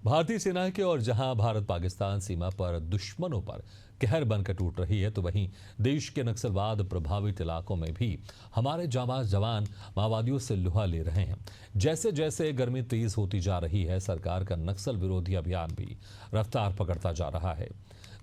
भारतीय सेना के और जहां भारत पाकिस्तान सीमा पर दुश्मनों पर कहर बनकर टूट रही है, तो वहीं देश के नक्सलवाद प्रभावित इलाकों में भी हमारे जाबाज जवान माओवादियों से लुहा ले रहे हैं। जैसे जैसे गर्मी तेज होती जा रही है, सरकार का नक्सल विरोधी अभियान भी रफ्तार पकड़ता जा रहा है।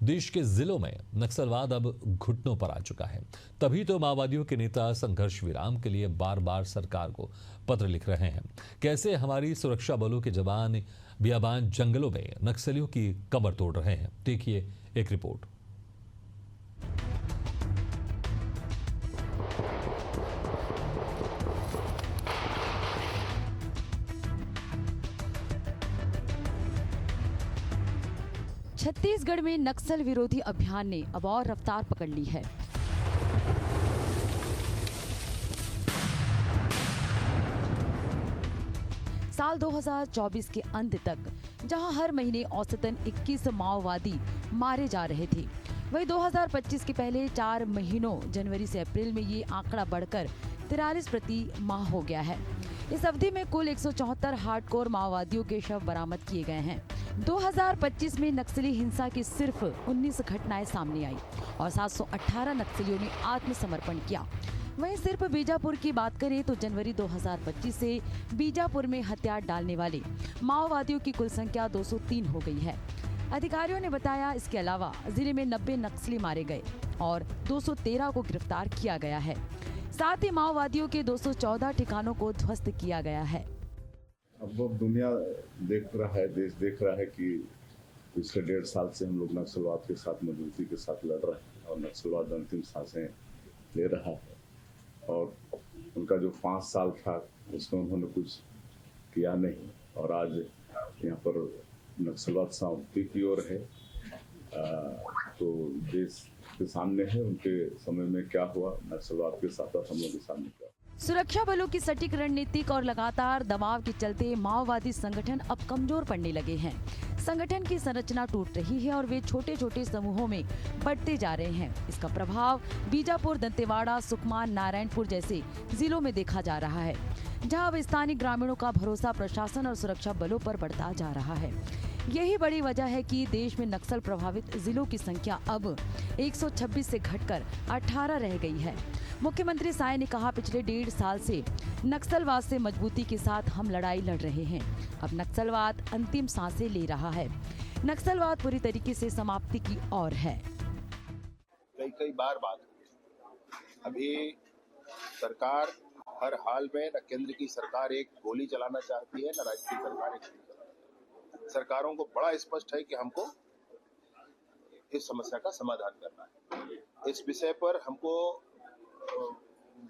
देश के जिलों में नक्सलवाद अब घुटनों पर आ चुका है। तभी तो माओवादियों के नेता संघर्ष विराम के लिए बार बार सरकार को पत्र लिख रहे हैं। कैसे हमारी सुरक्षा बलों के जवान बियाबान जंगलों में नक्सलियों की कमर तोड़ रहे हैं, देखिए एक रिपोर्ट। छत्तीसगढ़ में नक्सल विरोधी अभियान ने अब और रफ्तार पकड़ ली है। साल 2024 के अंत तक जहां हर महीने औसतन 21 माओवादी मारे जा रहे थे, वहीं 2025 के पहले 4 महीनों जनवरी से अप्रैल में ये आंकड़ा बढ़कर 43 प्रति माह हो गया है। इस अवधि में कुल 174 हार्डकोर माओवादियों के शव बरामद किए गए हैं। 2025 में नक्सली हिंसा की सिर्फ 19 घटनाएं सामने आई और 718 नक्सलियों ने आत्मसमर्पण किया। वहीं सिर्फ बीजापुर की बात करें तो जनवरी 2025 से बीजापुर में हथियार डालने वाले माओवादियों की कुल संख्या 203 हो गई है। अधिकारियों ने बताया, इसके अलावा जिले में 90 नक्सली मारे गए और 213 को गिरफ्तार किया गया है। साथ ही माओवादियों के 214 ठिकानों को ध्वस्त किया गया है। अब दुनिया देख रहा है, देश देख रहा है कि पिछले 1.5 साल से हम लोग नक्सलवाद के साथ मजबूती के साथ लड़ रहे हैं और नक्सलवाद अंतिम सांसें ले रहा है। और उनका जो 5 साल था उसमें उन्होंने कुछ किया नहीं और आज यहाँ पर नक्सलवाद समाप्ति की ओर है। तो देश के सामने है, उनके समय में क्या हुआ, नक्सलवाद के साथ हम लोग के सामने क्या। सुरक्षा बलों की सटीक रणनीतिक और लगातार दबाव के चलते माओवादी संगठन अब कमजोर पड़ने लगे हैं। संगठन की संरचना टूट रही है और वे छोटे छोटे समूहों में बढ़ते जा रहे हैं। इसका प्रभाव बीजापुर, दंतेवाड़ा, सुकमा, नारायणपुर जैसे जिलों में देखा जा रहा है, जहां अब स्थानीय ग्रामीणों का भरोसा प्रशासन और सुरक्षा बलों पर बढ़ता जा रहा है। यही बड़ी वजह है कि देश में नक्सल प्रभावित जिलों की संख्या अब 126 से घटकर 18 रह गई है। मुख्यमंत्री साय ने कहा, पिछले 1.5 साल से नक्सलवाद से मजबूती के साथ हम लड़ाई लड़ रहे हैं। अब नक्सलवाद अंतिम सांसें ले रहा है। नक्सलवाद पूरी तरीके से समाप्ति की ओर है। कई बार बात हुई। अभी सरकार हर हाल में, न केंद्र की सरकार एक गोली चलाना चाहती है, न राज्य की सरकार एक। सरकारों को बड़ा स्पष्ट है कि हमको इस समस्या का समाधान करना है। इस विषय पर हमको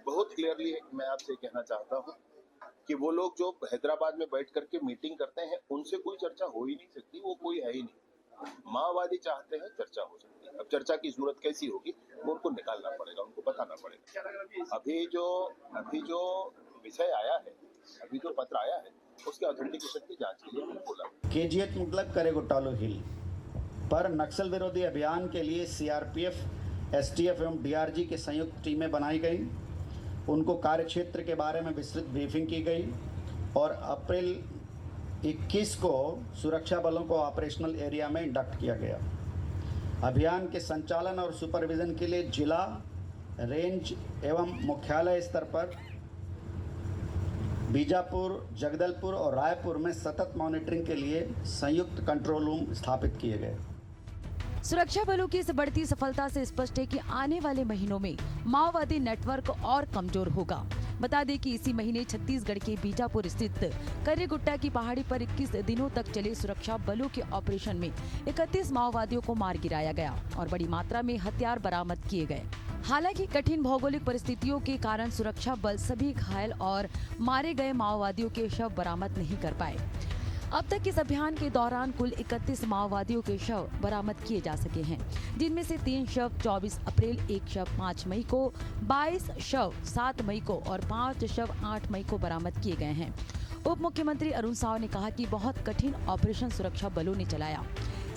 बहुत क्लियरली मैं आपसे कहना चाहता हूं कि वो लोग जो हैदराबाद में बैठ करके मीटिंग करते हैं, उनसे कोई चर्चा हो ही नहीं सकती, वो कोई है ही नहीं। माओवादी चाहते हैं चर्चा हो सकती है। अब चर्चा की जरूरत कैसी होगी वो उनको निकालना पड़ेगा, उनको बताना पड़ेगा। अभी जो विषय आया है, अभी जो पत्र आया है, उसके ऑथेंटिकेशन की जांच के लिए हमने बोला। केजीएच मुतलक करेगो टालो हिल पर नक्सल विरोधी अभियान के लिए सीआरपीएफ, एसटीएफ एवं डीआरजी की संयुक्त टीमें बनाई गई। उनको कार्यक्षेत्र के बारे में विस्तृत ब्रीफिंग की गई और अप्रैल 21 को सुरक्षा बलों को ऑपरेशनल एरिया में इंडक्ट किया गया। अभियान के संचालन और सुपरविजन के लिए जिला, रेंज एवं मुख्यालय स्तर पर बीजापुर, जगदलपुर और रायपुर में सतत मॉनिटरिंग के लिए संयुक्त कंट्रोल रूम स्थापित किए गए। सुरक्षा बलों की इस बढ़ती सफलता से स्पष्ट है कि आने वाले महीनों में माओवादी नेटवर्क और कमजोर होगा। बता दें कि इसी महीने छत्तीसगढ़ के बीजापुर स्थित कर्रीगुट्टा की पहाड़ी पर 21 दिनों तक चले सुरक्षा बलों के ऑपरेशन में 31 माओवादियों को मार गिराया गया और बड़ी मात्रा में हथियार बरामद किए गए। हालांकि कठिन भौगोलिक परिस्थितियों के कारण सुरक्षा बल सभी घायल और मारे गए माओवादियों के शव बरामद नहीं कर पाए। अब तक इस अभियान के दौरान कुल 31 माओवादियों के शव बरामद किए जा सके हैं, जिनमें से 3 शव 24 अप्रैल, 1 शव 5 मई को, 22 शव 7 मई को और 5 शव 8 मई को बरामद किए गए हैं। उप मुख्यमंत्री अरुण साव ने कहा कि बहुत कठिन ऑपरेशन सुरक्षा बलों ने चलाया।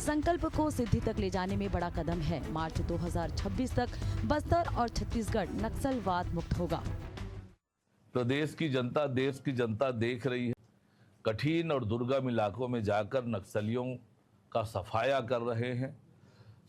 संकल्प को सिद्धि तक ले जाने में बड़ा कदम है। मार्च 2026 तक बस्तर और छत्तीसगढ़ नक्सलवाद मुक्त होगा। प्रदेश की जनता, देश की जनता देख रही है कठिन और दुर्गम इलाकों में जाकर नक्सलियों का सफाया कर रहे हैं।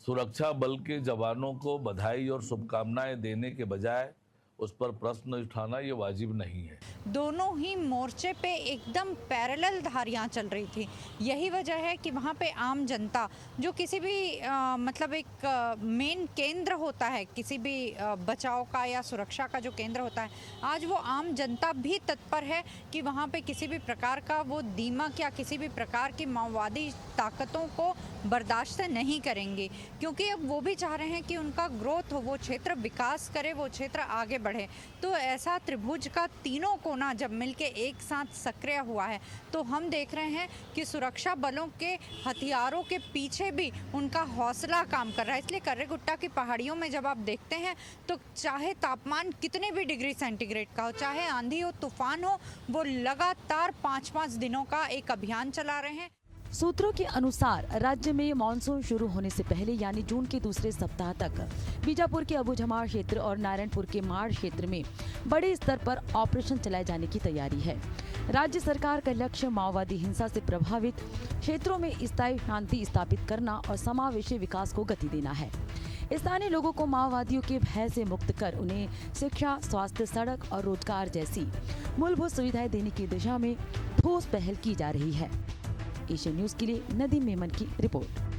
सुरक्षा बल के जवानों को बधाई और शुभकामनाएं देने के बजाय उस पर प्रश्न उठाना ये वाजिब नहीं है। दोनों ही मोर्चे पे एकदम पैरेलल धारियां चल रही थी। यही वजह है कि वहाँ पे आम जनता जो किसी भी मतलब एक मेन केंद्र होता है किसी भी बचाव का या सुरक्षा का जो केंद्र होता है, आज वो आम जनता भी तत्पर है कि वहाँ पे किसी भी प्रकार का वो दीमक या किसी भी प्रकार की माओवादी ताकतों को बर्दाश्त नहीं करेंगे, क्योंकि अब वो भी चाह रहे हैं कि उनका ग्रोथ हो, वो क्षेत्र विकास करे, वो क्षेत्र आगे बढ़े। तो ऐसा त्रिभुज का तीनों कोना जब मिलके एक साथ सक्रिय हुआ है तो हम देख रहे हैं कि सुरक्षा बलों के हथियारों के पीछे भी उनका हौसला काम कर रहा है। इसलिए कर्रेगुट्टा की पहाड़ियों में जब आप देखते हैं तो चाहे तापमान कितने भी डिग्री सेंटीग्रेड का हो, चाहे आंधी हो तूफान हो, वो लगातार 5-5 दिनों का एक अभियान चला रहे हैं। सूत्रों के अनुसार राज्य में मानसून शुरू होने से पहले यानी जून के दूसरे सप्ताह तक बीजापुर के अबूझमाड़ क्षेत्र और नारायणपुर के माड़ क्षेत्र में बड़े स्तर पर ऑपरेशन चलाए जाने की तैयारी है। राज्य सरकार का लक्ष्य माओवादी हिंसा से प्रभावित क्षेत्रों में स्थायी शांति स्थापित करना और समावेशी विकास को गति देना है। स्थानीय लोगों को माओवादियों के भय से मुक्त कर उन्हें शिक्षा, स्वास्थ्य, सड़क और रोजगार जैसी मूलभूत सुविधाएं देने की दिशा में ठोस पहल की जा रही है। एशियन न्यूज के लिए नदीम मेमन की रिपोर्ट।